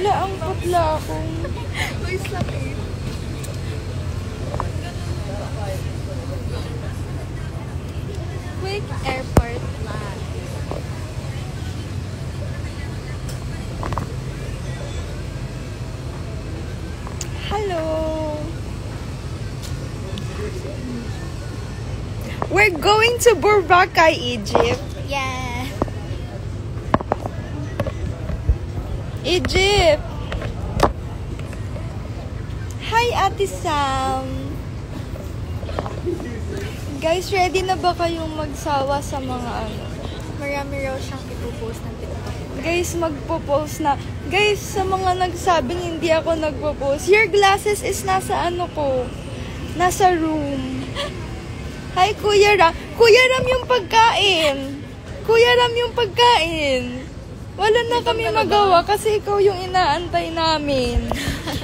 Ala, ang putla akong. May sakit. Quick airport plan. Hello. We're going to Boracay, Egypt. Yeah. Egypt. Hi, Ate Sam. Guys, ready na ba kayong magsawa sa mga ano? Marami raw siyang ipopost ng TikTok. Guys, magpo-post na. Guys, sa mga nagsabing hindi ako nagpo-post, your glasses is nasa ano ko? Nasa room. Hi, Kuya Ram. Kuya Ram yung pagkain. Kuya Ram yung pagkain. Wala na kami magawa kasi ikaw yung inaantay namin.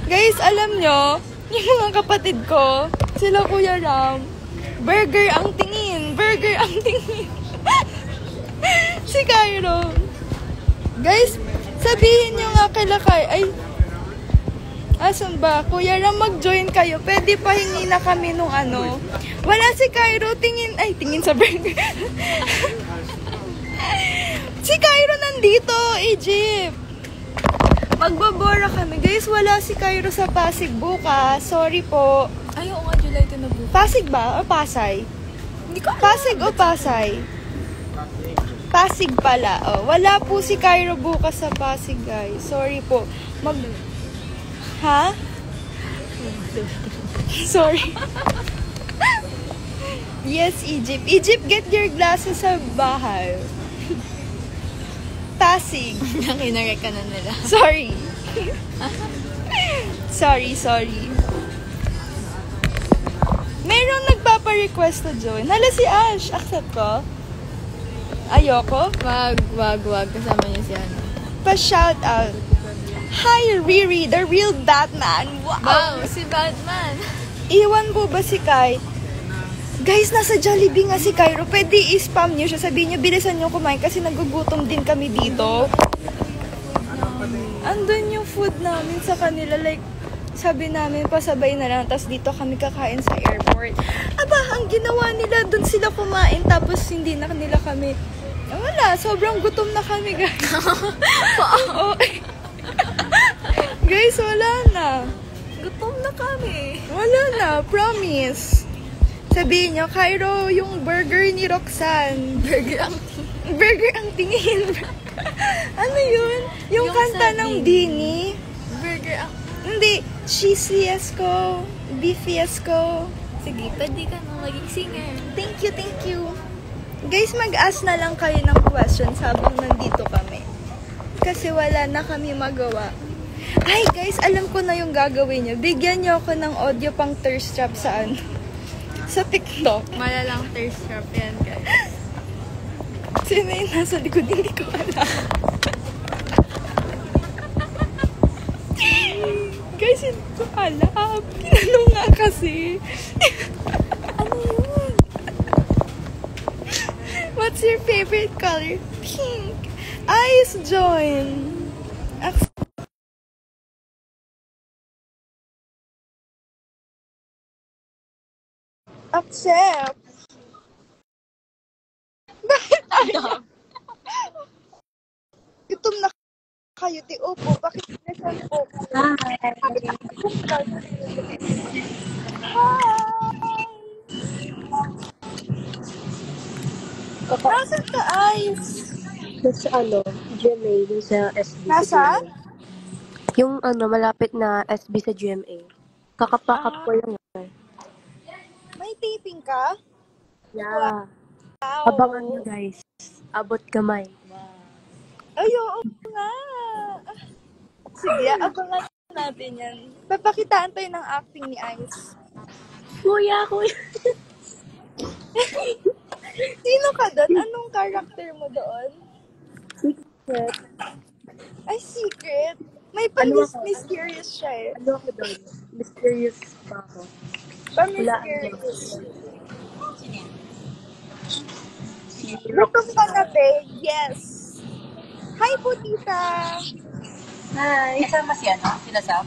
Guys, alam nyo, yung mga kapatid ko, sila Kuya Ram, burger ang tingin. Burger ang tingin. Si Cairo. Guys, sabihin nyo nga kila Cairo. Ay, asan ba? Kuya Ram, mag-join kayo. Pwede pahingi na kami nung ano. Wala si Cairo. Tingin sa burger. Si Cairo nandito, Egypt. Magbabora kami. Guys, wala si Cairo sa Pasig bukas. Sorry po. Ay, oo nga, July 2 na bukas. Pasig ba? O Pasay? Hindi ko Pasig o Pasay? Pasig pala. Oh, wala po si Cairo bukas sa Pasig, guys. Sorry po. Ha? Sorry. Yes, Egypt. Egypt, get your glasses sa bahay. Pasig. Nakinarek ka na nila. Sorry. Sorry. Merong nagpapa-request to join. Hala si Ash. Accept ko? Ayoko? Wag. Kasama niya si ano. Pa-shout out. Hi, Riri, the real Batman. Wow, si Batman. Iwan po ba si Kai? Guys, nasa Jollibee nga si Cairo. Pwede i-spam nyo siya. Sabihin nyo, bilisan nyo kumain kasi nagugutom din kami dito. Andun yung food namin sa kanila. Like, sabi namin, pasabay na lang. Tapos dito kami kakain sa airport. Aba, ang ginawa nila, dun sila kumain. Tapos hindi na nila kami. Wala, sobrang gutom na kami, guys. Oo. Guys, wala na. Gutom na kami. Wala na, promise. Sabihin nyo, Cairo, yung burger ni Roxanne. Burger ang tingin. Ano yun? Yung kanta ng Dini. Burger ang... Hindi, cheese fiasco, beef fiasco. Sige, pwede ka nang maging singer. Thank you. Guys, mag-ask na lang kayo ng questions habang nandito kami. Kasi wala na kami magawa. Ay, guys, alam ko na yung gagawin nyo. Bigyan nyo ako ng audio pang thirst trap sa ano. Sa TikTok. Malalang thirst trap yan, guys. Sino yung nasa likod? Hindi ko alam. Guys, hindi ko alam. Kinanong nga kasi. Ano yun? What's your favorite color? Pink. Ice join. Accept. Bakit ayaw? Gutom na kayo, ti Opo. Bakit nasan po? Hi. Nasaan ka, Ice? Sa ano, GMA, yung sa SB. Nasa? Yung ano, malapit na SB sa GMA. Kakapakap ko lang. May taping ka? Yeah. Wow. Abangan nyo guys. Abot kamay. Ay, oo nga. Sige, abangan natin yan. Papakitaan tayo ng acting ni Ice. Kuya. Sino ka doon? Anong character mo doon? Secret. Ay, secret. May mysterious siya eh. Ano ako doon? Mysterious pa ako. Pa-mysterious. Gutom ka na, be? Yes. Hi po, tita. Hi! Kasama si sila Sam.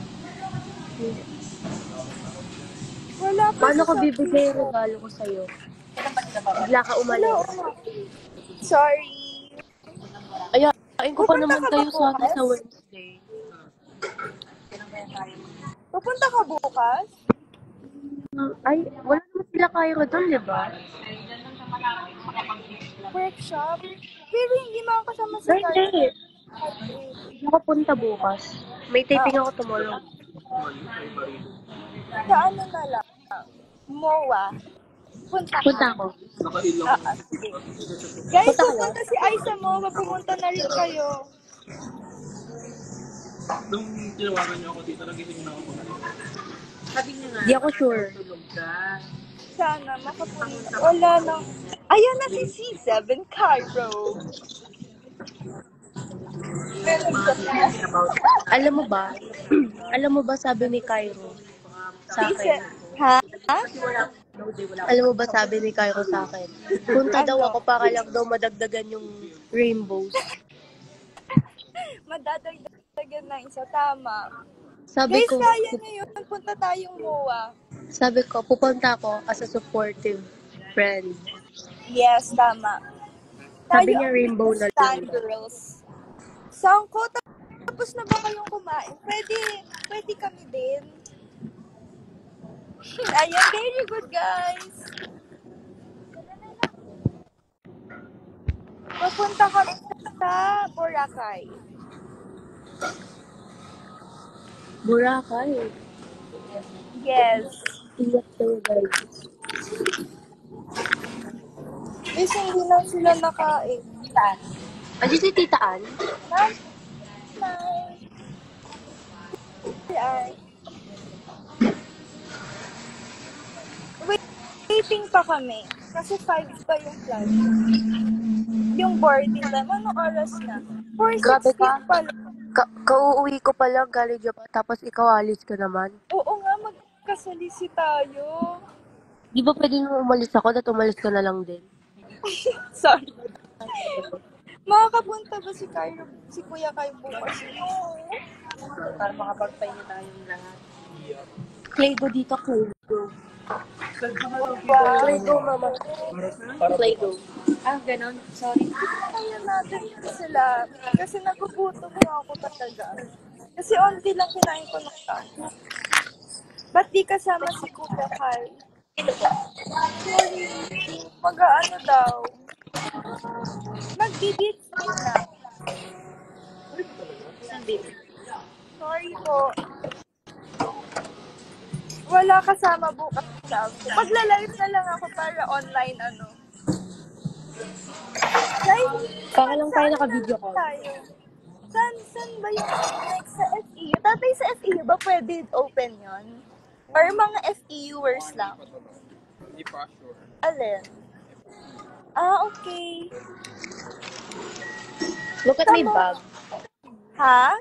Wala pa Paano sa ko Shopee bibigay yung ko. regalo ko sa'yo? Kailan ba sila babalik? Bigla ka Wala, umalis. Sorry. Ayain ko pa Pupunta naman ka ba kayo sana bukas? sa Wednesday. Kailan ba yan tayo? Pupunta ka bukas? Ay, wala naman sila kayo doon, di ba? Workshop? Pero hindi makakasama si Ay, Carl. hindi. Hindi ako punta bukas. May Ah, taping ako tomorrow. sa ano na lang? MOA. Punta ka. Punta ako. Sige. Guys, Punta ka na? pupunta si Ai sa MOA. Pumunta na rin kayo. Nung tinawagan niyo ako dito, nagising na ako. Sabi niya nga, Di ako sure. tulog ka. Sana makapunta. Wala nang... Ayan na si C7 Cairo. Alam mo ba? Alam mo ba sabi ni Cairo sa akin? Ha? Alam mo ba sabi ni Cairo sa akin? Punta daw ako para lang daw madagdagan yung rainbows. Madadagdagan na isa. Tama. Sabi Guys, ko, kaya nyo yun. Punta tayong MOA. sabi ko, pupunta ako as a supportive friend. Yes, tama. Sabi Tayo niya ang rainbow na stand lang. girls. Sangko, tapos na ba kayong kumain? Pwede kami din. Ayan, very good guys. Papunta kami sa Boracay. Boracay. Yes. Iyak kayo guys. Guys, hindi na sila nakain. Andiyan si Tita Ann? Ay. Waiting pa kami. Kasi 5 pa yung flight. Yung boarding time. Anong oras na? Grabe 4:16 ka. pa lang. Kauuwi ko pa lang galing Japan, tapos ikaw alis ka naman. Oo nga, magkasalisi tayo. Di ba pwede nung umalis ako at umalis ka na lang din? Sorry. Makakapunta ba si Cairo, si Kuya Kai bukas? Para makapagpahinga tayong lahat. Claygo dito, Claygo. Wow. Claygo, mama. Claygo. Ganon. Sorry. Kaya natin sila. Kasi nagugutom na ako talaga. Kasi onti lang kinain ko ng kain. Ba't di kasama si Kuya Kai? Sorry. Mag-ano daw? Mag-beach na. Sorry po. Wala kasama bukas sa ako. Magla-live na lang ako para online Guys, Para lang tayo saan naka-video na call. tayo? Saan ba yung next sa FEU? Tatay sa FEU ba pwede open yon? Or mga FEUers lang? Hindi pa sure. Alin? Okay. Look at my bag. Ha?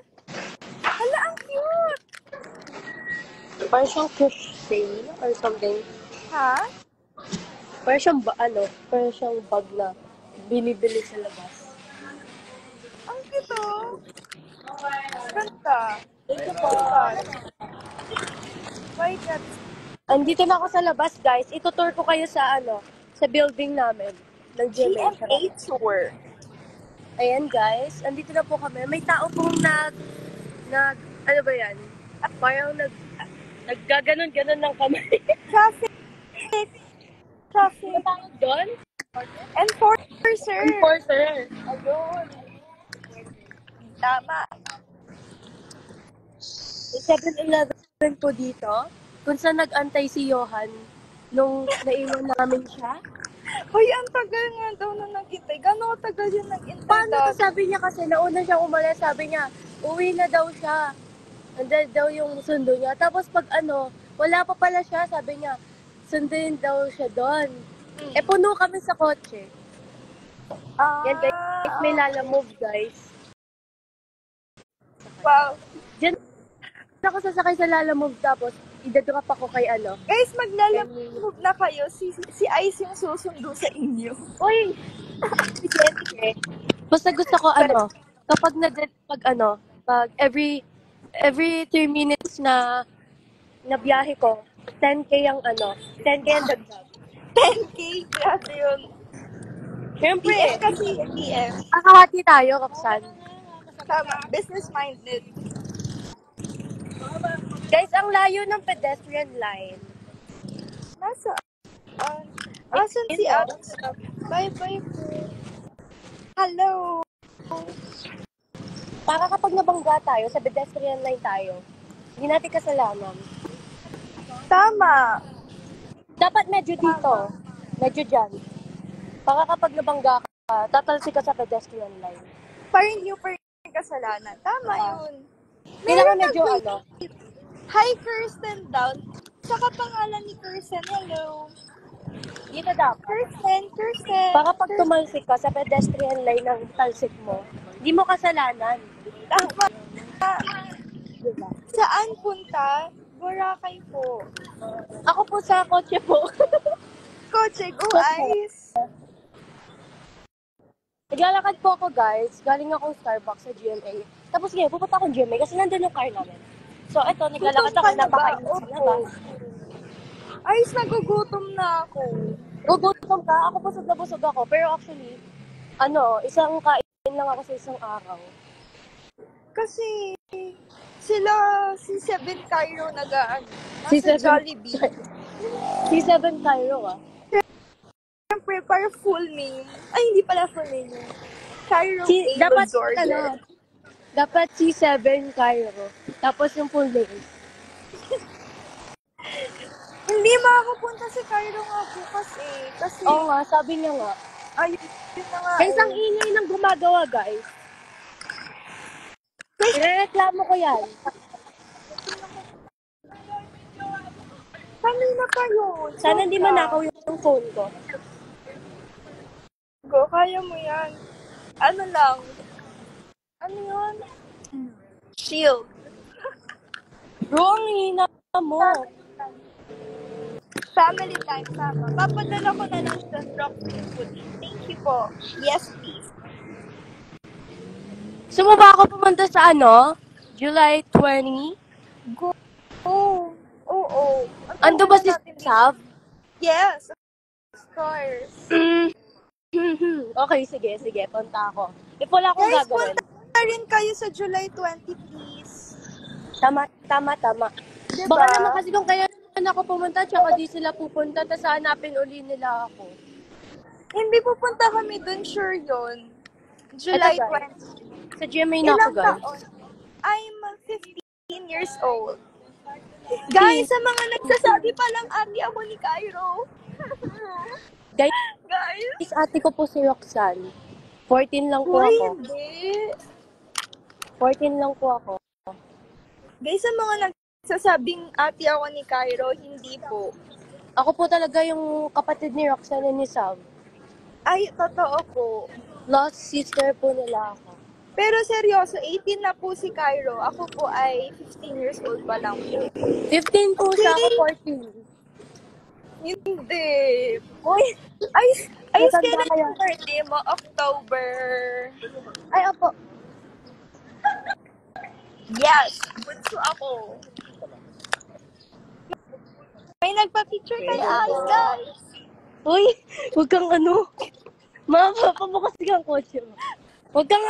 Hala, ang cute! Parang siyang crochet or something. Ha? Parang siyang parang siyang bag na binibili sa labas. Ang cute oh. Ganda. Ito po. My God. Andito na ako sa labas, guys. Itutour ko kayo sa sa building namin ng GMA. GMA tour. Ayan, guys. Andito na po kami. May tao pong ano ba yan? Parang naggaganon-ganon ng kamay. Traffic. Ano tawag doon? Enforcer. Enforcer. Ayun. Tama. May 7-Eleven po dito. Kung saan nag-antay si Johan nung naiwan namin siya. Hoy, ang tagal nga daw na naghintay. Gano'n tagal yung naghintay Paano to? dati? Sabi niya kasi nauna siyang umalis. Sabi niya, uwi na daw siya. Andun daw yung sundo niya. Tapos pag wala pa pala siya. Sabi niya, sunduin daw siya doon. Puno kami sa kotse. Yan guys, may lalamove guys. Wow. Diyan ako sasakay sa lalamove tapos idadrop ako kay Guys, maglalamove na kayo. Si Ice yung susundo sa inyo. Uy! Basta gusto ko kapag pag every 3 minutes na biyahe ko, 10K ang 10K ang dagdag. 10K, grabe yun. Siyempre, PM kasi, PM. kakahati tayo, Kapsan. Tama, business-minded. Guys, ang layo ng pedestrian line. Nasa, asan si Alex? Bye-bye po. Hello. Para kapag nabangga tayo, sa pedestrian line tayo, hindi natin kasalanan. Tama. Dapat medyo dito. Medyo dyan. Para kapag nabangga ka, tatalsi ka sa pedestrian line. Parang hindi pa rin kasalanan. Tama yun. Kailangan Meron medyo nag-tweet. Hi, Kirsten down. Saka pangalan ni Kirsten. Hello. Dito dapat. Kirsten. Para pag tumalsik ka sa pedestrian line ng talsik mo, hindi mo kasalanan. Tama. Diba? Saan punta? Boracay po. Ako po sa kotse po. Kotse, go ice. Naglalakad po ako, guys. Galing akong Starbucks sa GMA. Tapos ngayon, pupunta akong GMA kasi nandun yung car namin. So, eto, naglalakad ako. Napakainit sa labas. Ice, nagugutom na ako. Gugutom ka? Ako busog na busog ako. Pero actually, isang kain lang ako sa isang araw. Kasi, si Seven Cairo nasa Seven- Jollibee. Si Seven Cairo, Siyempre, para full name. Ay, hindi pala full name. Cairo A. Dapat, Resort. dapat si Seven Cairo. Tapos yung full name. Hindi makakapunta si Cairo nga bukas eh. Kasi, Oo nga, sabi niya nga. ay, yun na nga Guys, ang ingay ng gumagawa, guys. Irereklamo ko yan. Kanina pa yun. Sana hindi manakaw yung phone ko. Go, kaya mo yan. Ano lang? Ano yun? Shield. Bro, ang hina mo. Family time, tama. Papadala ko na lang sa drop food. Thank you po. Yes, please. Gusto mo ba ako pumunta sa July 20? Go. Oo. Ando ba si Sav? Yes, of course. Okay, sige. Punta ako. If wala akong Guys, gagawin. punta rin kayo sa July 20, please. Tama. Diba? Baka naman kasi kung kaya ako pumunta, tsaka di sila pupunta, tapos hanapin uli nila ako. Hindi pupunta kami dun, sure yun. July Ito, guys. 20. Sa GMA na ako, Ilang guys. taon? I'm 15 years old. Guys, sa mga nagsasabi pa lang ate ako ni Cairo. Guys, Guys. ate ko po si Roxanne. 14 lang po Uy, ako. hindi. 14 lang po ako. Guys, sa mga nagsasabing ate ako ni Cairo, hindi po. Ako po talaga yung kapatid ni Roxanne and ni Sav. Ay, totoo po. Lost sister po nila ako. Pero seryoso, 18 na po si Cairo. Ako po ay 15 years old pa lang po. 15 po siya, ako 14. Hindi. Uy, Ay, Matanda kailan kaya. yung birthday mo? October. ay opo. Yes, bunso ako. May nagpa-picture kay Ice, guys. Uy, huwag kang mapapabukas kang kotse mo. Huwag kang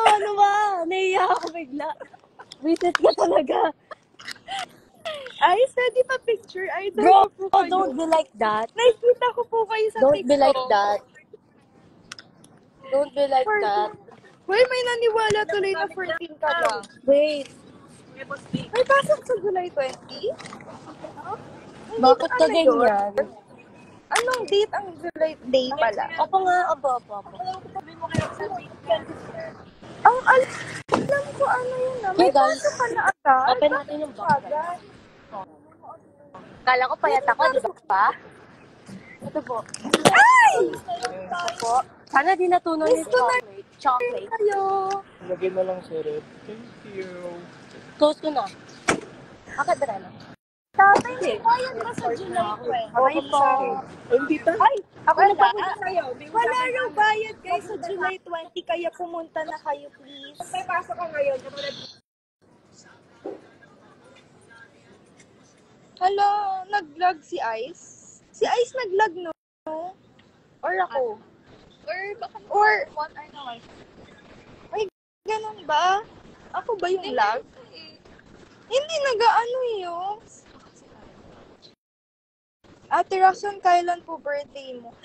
ano ba? Naiiyak ako bigla. Visit ka talaga. Ice, pwede pa picture? Idol Bro, ko po kayo. don't be like that. Nakikita ko po kayo sa Don't TikTok. be like that. Don't be like that. Uy, may naniwala tuloy na 14 ka lang. Wait, May pasok sa July 20? bakit ka Ano yun? ganyan? Anong date ang July day pala? Opo nga, opo. Ang alam ko ano yun na. May Hey, guys. pasok ka na agad. Open natin yung box. Agad. Kala ko payat ako, di ba? Ito po. Ay! Ito po. Sana di natunaw yung chocolate. Kayo. Lagyan na lang sa rep. Thank you. Close ko na. Bakit na? Tatay, may bayad ka sa July 20. Ako pa. Hindi ta. Ay, Ako wala. nagpapunta sa'yo. May Wala usapan raw namin. bayad guys sa July 20, kaya pumunta na kayo please. May pasok ka ngayon. Katulad Hello, nag-vlog si Ice? Si Ice nag-vlog, no? Or ako? Or baka Or, one hour na life. ay, ganun ba? Ako ba yung lag? Hindi nag-ano yun. Ate Roxanne, kailan po birthday mo?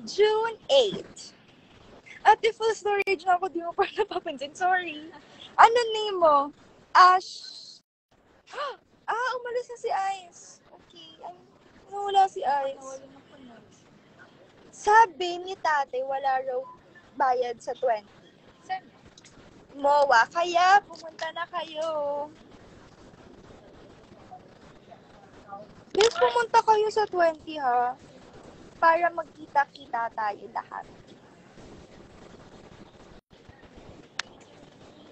June 8. Ate, full storage na ako. Di mo pa napapansin. Sorry. Ano name mo? Ash. Umalis na si Ice. Okay. Nawala si Ice. Sabi ni tate, wala raw bayad sa 20. MOA. Kaya, pumunta na kayo. Please, pumunta kayo sa 20, ha? Para magkita-kita tayo lahat.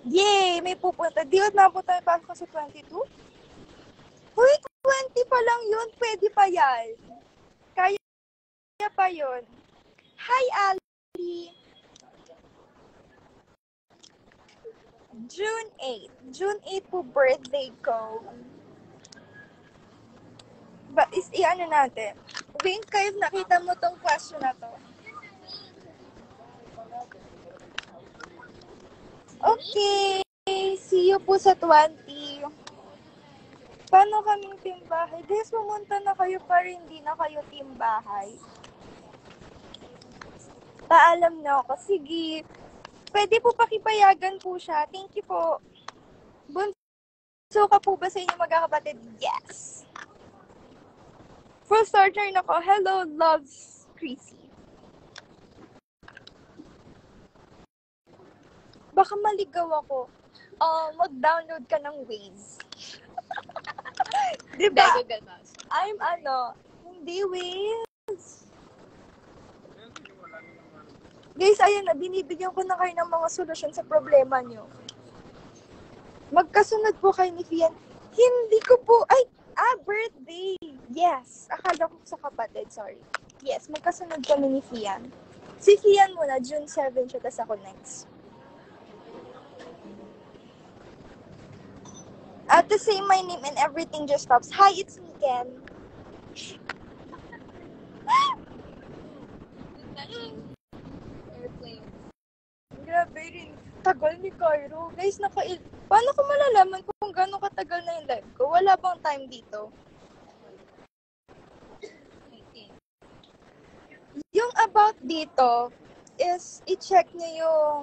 Yay! May pupunta. Di ba napunta tayo pasok sa 22? Uy, 20 pa lang yun. Pwede pa yan. Kaya pa yun. Hi, Ali! June 8. June 8 po birthday ko. Ano natin? Wink kayo, nakita mo tong question na to. Okay. See you po sa 20. Paano kaming team bahay? Guys, pumunta na kayo para hindi na kayo team bahay. Paalam na ako. Sige. Pwede po pakipayagan po siya. Thank you po. Bunso ka po ba sa inyo magkakapatid? Yes. Full starter na ko. Hello, loves Chrissy. Baka maligaw ako. Mag-download ka ng Waze. Diba? Google Maps. I'm hindi Waze. Guys, ayan na, binibigyan ko na kayo ng mga solusyon sa problema nyo. Magkasunod po kayo ni Fian. Hindi ko po, birthday. Yes, akala ko sa kapatid, sorry. Yes, magkasunod kami ni Fian. Si Fian muna, June 7 siya, tas ako next. At to say my name and everything just stops. Hi, it's me, Ken. Airplane. Grabe rin. Tagal ni Cairo. Guys, paano ko malalaman kung gano'ng katagal na yung live ko? Wala bang time dito? Yung about dito is i-check nyo yung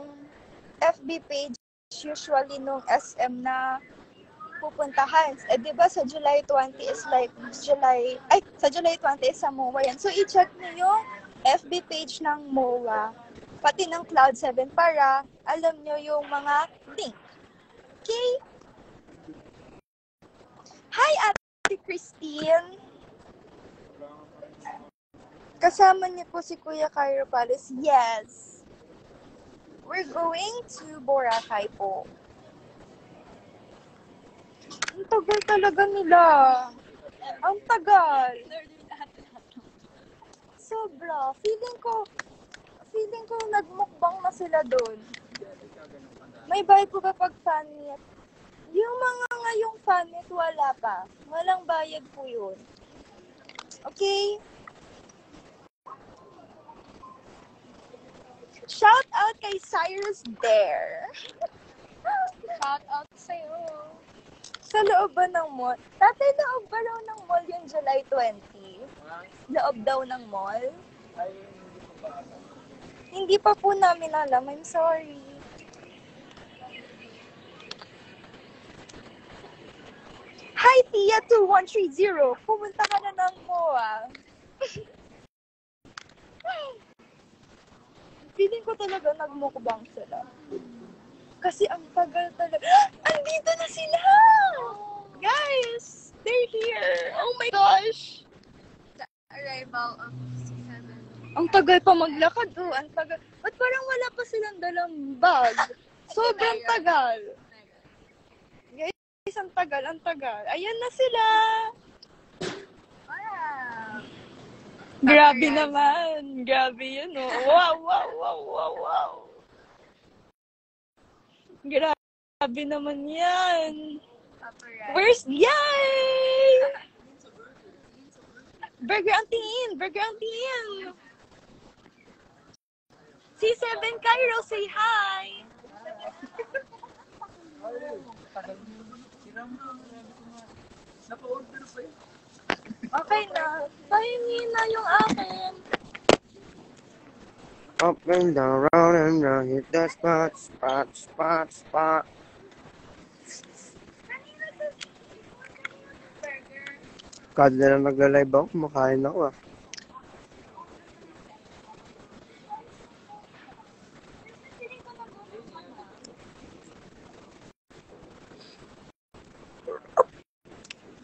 FB page usually nung SM na pupuntahan. Diba sa July 20 is sa July 20 is sa MOA yan. So, i-check nyo yung FB page ng MOA, pati ng Cloud7 para alam nyo yung mga link. Okay? Hi, Ate Christine! Kasama niyo po si Kuya Cairo Palace? Yes! We're going to Boracay po. Ang tagal talaga nila. Ang tagal. Sobra. Feeling ko nagmukbang na sila doon. May bayad po ba pag fan meet? Yung mga ngayong fan meet, wala pa. Walang bayad po yun. Okay? Shout out kay Cyrus Bear. Shout out sa'yo. Sa loob ba ng mall? Tatay, loob ba daw ng mall yung July 20? Loob daw ng mall? Hindi pa po namin alam. I'm sorry. Hi, Tia2130. Pumunta ka na ng MOA. Feeling ko talaga nagmukbang sila. Kasi ang tagal talaga. Andito na sila! Guys! They're here! Oh my gosh! Arrival of C7. Ang tagal pa maglakad. Oh, ang tagal. Ba't parang wala pa silang dalang bag? Sobrang tagal. Guys, ang tagal, ang tagal. Ayan na sila! Grabe naman. Grabe yun, oh. Wow, wow, wow, wow, wow. Grabe naman yan. Where's... Yay! Burger ang tingin! Burger ang tingin! C7 Cairo, say hi! Okay na. Pahingin na yung akin. Up and down, round and round, hit that spot, spot, spot, spot. Kada na lang nagla-live ako, kumakain ako ah.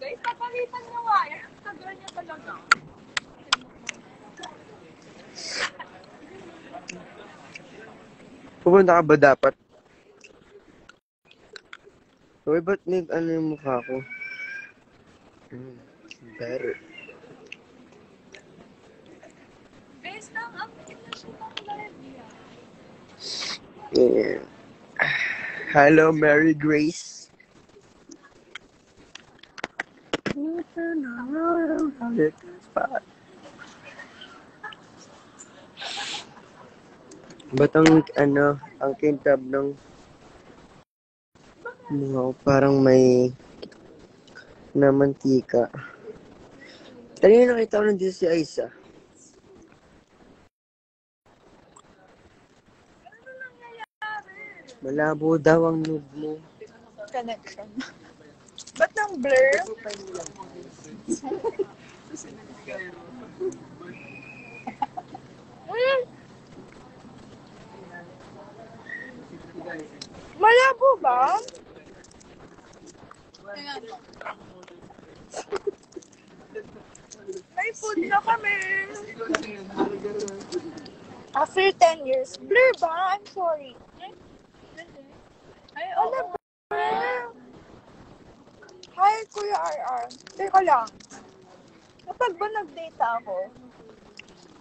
Guys, papalitan nyo nga. Tagal niya talaga. Pupunta ka ba dapat? Uy, ba't ano yung mukha ko? Better. Guys, nang ang pinashoot ang live niya. Yeah. Hello, Mary Grace. Ba't ang kintab ng mukha ko parang may namantika. Kanina nakita ko nandito si Aiza. Malabo daw ang mood mo. Connection. Ba't nang blur? Malabo ba? May food na kami. After 10 years. Blur ba? I'm sorry. Ay, Ano ba? Hi, Kuya RR. Teka lang. Kapag ba nag-data ako?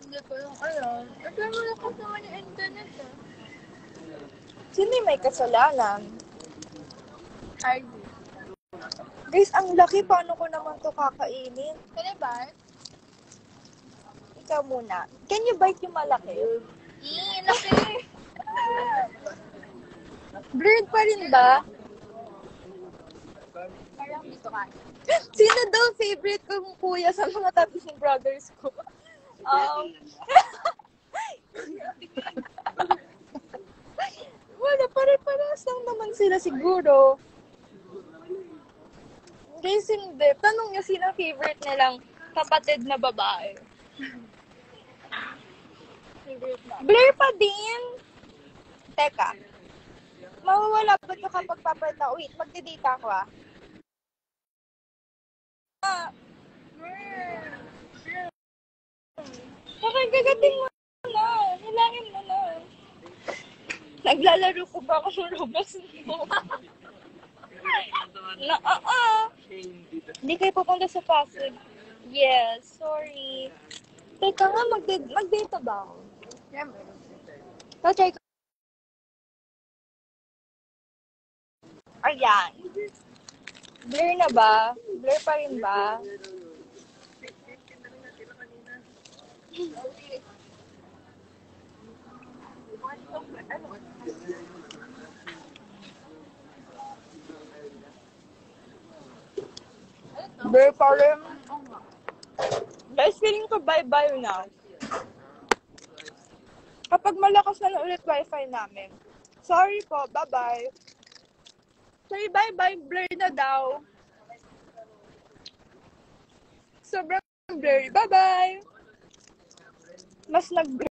Hindi ko lang alam. Ito mo na kasi naman yung internet eh. Sino yung may kasalanan? Ay, Guys, ang laki. Paano ko naman to kakainin? can I buy? Ikaw muna. Can you bite yung malaki? Laki! Blurred pa rin ba? Parang dito ka. Sino daw favorite kong kuya sa mga tatlong brothers ko? Wala, pare-paras lang naman sila siguro. Guys, hindi. Tanong niyo sino favorite nilang kapatid na babae. Blur pa din. Teka. Mawawala ba ito kapag papalit ako? Wait, magdidita ko ah. Pakagagating mo na. Hilangin mo na. Naglalaro ko ba ako ng Roblox mo? Hindi kayo pupunta sa Pasig. Yes, sorry. Teka nga, mag-data ba ako? Okay. Ayan. Blur na ba? Blur pa rin ba? Blur pa rin. Guys, feeling ko bye-bye na. Kapag malakas na ulit wifi namin. Sorry po, bye-bye. Sorry, bye-bye. Blur na daw. Sobrang blur. Bye-bye. Mas nag-blur.